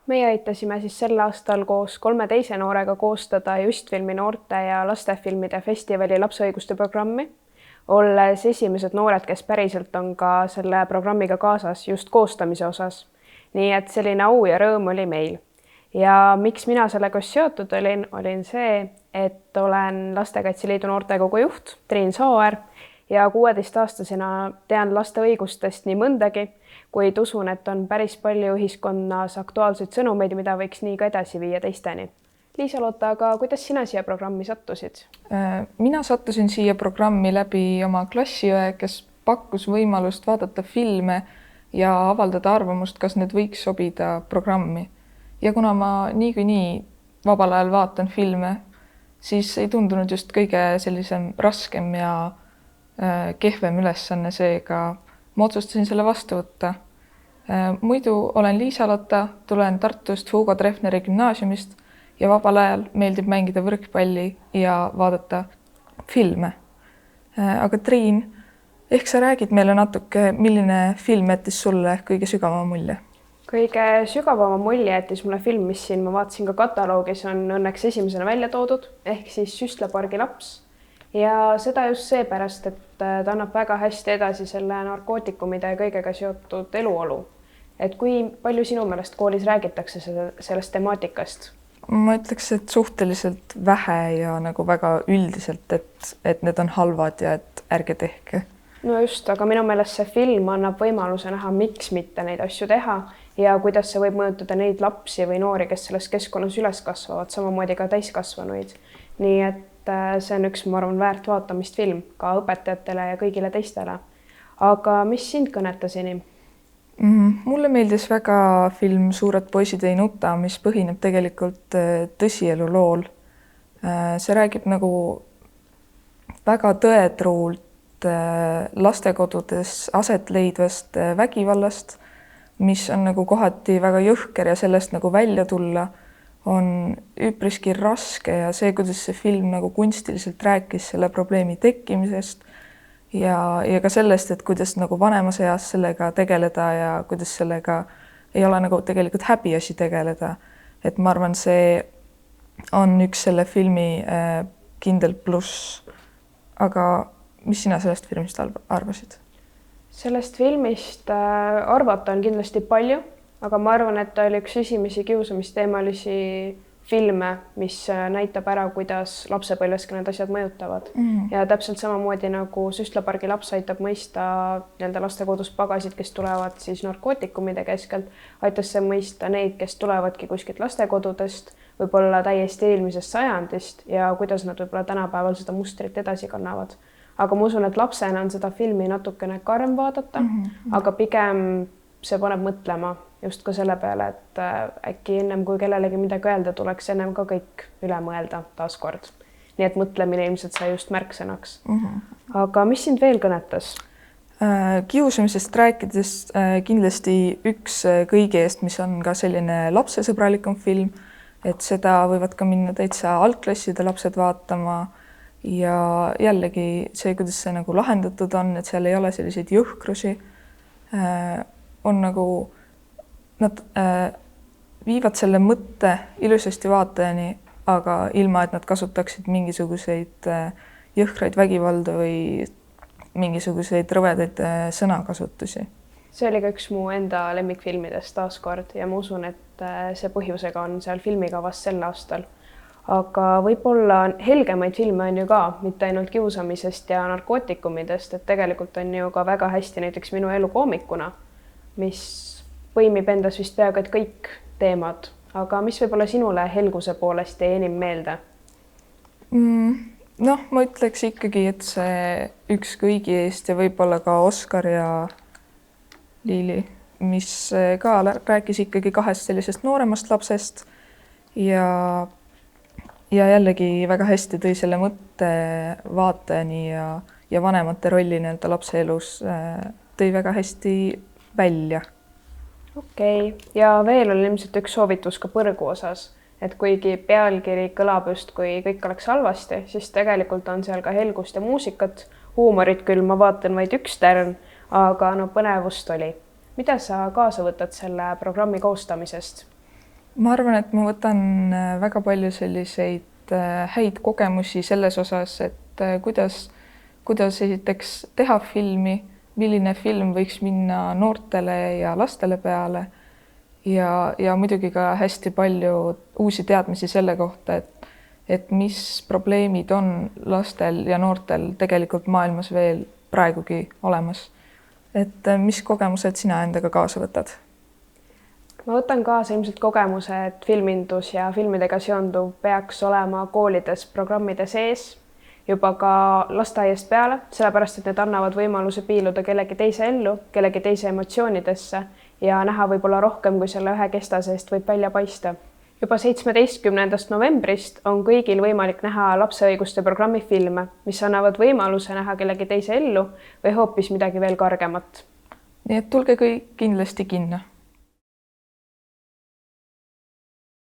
Meie aitasime siis sel aastal koos 3 teise noorega koostada Justfilmi noorte ja lastefilmide festivali lapseõiguste programmi, olles esimesed noored, kes päriselt on ka selle programmiga kaasas just koostamise osas. Nii et selline au ja rõõm oli meil. Ja miks mina sellega seotud olin see, et olen Lastekaitse Liidu noortekogu juht Triin Sooäär ja 16-aastasena tean laste õigustest nii mõndagi, kuid usun, et on päris palju ühiskonnas aktuaalseid sõnumeid, mida võiks nii ka edasi viia teisteni. Liisa-Lotta, aga kuidas sina siia programmi sattusid? Mina sattusin siia programmi läbi oma klassiõe, kes pakkus võimalust vaadata filme ja avaldada arvamust, kas need võiks sobida programmi. Ja kuna ma niikuinii vabal ajal vaatan filme, siis ei tundunud just kõige sellisem raskem ja kehvem ülesanne, seega ma otsustasin selle vastu võtta. Muidu olen Liisa-Lotta, tulen Tartust Hugo Treffneri gümnaasiumist ja vabal ajal meeldib mängida võrkpalli ja vaadata filme. Aga Triin, ehk sa räägid meile natuke, milline film jättis sulle kõige sügavama mulje? Kõige sügavama mulje jättis mulle film, mis siin ma vaatasin ka kataloogis, on õnneks esimesena välja toodud, ehk siis Süstlapargi laps. Ja seda just seepärast, et ta annab väga hästi edasi selle narkootikumide ja kõigega seotud eluolu. Et kui palju sinu meelest koolis räägitakse sellest temaatikast? Ma ütleks, et suhteliselt vähe ja nagu väga üldiselt, et need on halvad ja et ärge tehke. No just, aga minu meelest see film annab võimaluse näha, miks mitte neid asju teha ja kuidas see võib mõjutada neid lapsi või noori, kes selles keskkonnas üles kasvavad, samamoodi ka täiskasvanuid. Nii et see on üks, ma arvan, väärt vaatamist film ka õpetajatele ja kõigile teistele. Aga mis sind kõnetas enim? Mulle meeldis väga film Suured poisid ei nuta, mis põhineb tegelikult tõsielu lool. See räägib nagu väga tõetruult lastekodudes aset leidvast vägivallast, mis on nagu kohati väga jõhker ja sellest nagu välja tulla on üpriski raske ja see, kuidas see film nagu kunstiliselt rääkis selle probleemi tekkimisest ja ka sellest, et kuidas nagu vanemas eas sellega tegeleda ja kuidas sellega ei ole nagu tegelikult häbiasi tegeleda. Et ma arvan, see on üks selle filmi kindel pluss. Aga mis sina sellest filmist arvasid? Sellest filmist arvata on kindlasti palju, aga ma arvan, et ta oli üks esimesi kiusamisteemalisi filme, mis näitab ära, kuidas lapsepõlves ka need asjad mõjutavad. Ja täpselt samamoodi nagu Süstlapargi laps aitab mõista lastekodus pagasid, kes tulevad siis narkootikumide keskelt, aitas see mõista neid, kes tulevadki kuskilt lastekodudest, võib-olla täiesti eelmisest sajandist ja kuidas nad võib-olla tänapäeval seda mustrit edasi kannavad. Aga ma usun, et lapsena on seda filmi natukene karm vaadata, aga pigem see paneb mõtlema just ka selle peale, et äkki ennem kui kellelegi midagi öelda, tuleks ennem ka kõik üle mõelda taaskord. Nii et mõtlemine ilmselt sai just märksõnaks. Aga mis sind veel kõnetas? Kiusamisest rääkides kindlasti üks kõigi eest, mis on ka selline lapsesõbralikum film, et seda võivad ka minna täitsa algklasside lapsed vaatama ja jällegi see, kuidas see nagu lahendatud on, et seal ei ole selliseid jõhkrusi, on nagu nad viivad selle mõtte ilusasti vaatajani, aga ilma, et nad kasutaksid mingisuguseid jõhkraid vägivalda või mingisuguseid rõvedaid sõnakasutusi. See oli ka üks mu enda lemmikfilmidest taaskord ja ma usun, et see põhjusega on seal filmikavas sel aastal. Aga võib-olla helgemaid filme on ju ka, mitte ainult kiusamisest ja narkootikumidest, et tegelikult on ju ka väga hästi näiteks Minu elu koomikuna, mis põimib endas vist peaaegu et kõik teemad. Aga mis võib-olla sinule helguse poolest jäi enim meelde? Noh, ma ütleks ikkagi, et see üks kõigi eest ja võib-olla ka Oskar ja Liili, mis ka rääkis ikkagi kahest sellisest nooremast lapsest ja jällegi väga hästi tõi selle mõtte vaatajani ja vanemate rolli lapse elus tõi väga hästi välja. Okei. Ja veel on ilmselt üks soovitus ka põrgu osas, et kuigi pealkiri kõlab just, kui kõik oleks halvasti, siis tegelikult on seal ka helgust ja muusikat. Huumorit küll ma vaatan vaid üks tärn, aga põnevust oli. Mida sa kaasa võtad selle programmi koostamisest? ma arvan, et ma võtan väga palju selliseid häid kogemusi selles osas, et kuidas esiteks teha filmi, milline film võiks minna noortele ja lastele peale ja muidugi ka hästi palju uusi teadmisi selle kohta, et mis probleemid on lastel ja noortel tegelikult maailmas veel praegugi olemas. Et mis kogemused sina endaga kaasa võtad? Ma võtan kaasa ilmselt kogemuse, et filmindus ja filmidega seonduv peaks olema koolides programmide sees juba ka lasteaiast peale, sellepärast et need annavad võimaluse piiluda kellegi teise ellu, kellegi teise emotsioonidesse ja näha võib-olla rohkem, kui selle ühe kesta seest võib välja paista. Juba 17. novembrist on kõigil võimalik näha lapseõiguste programmi filme, mis annavad võimaluse näha kellegi teise ellu või hoopis midagi veel kargemat. Nii et tulge kõik kindlasti kinno.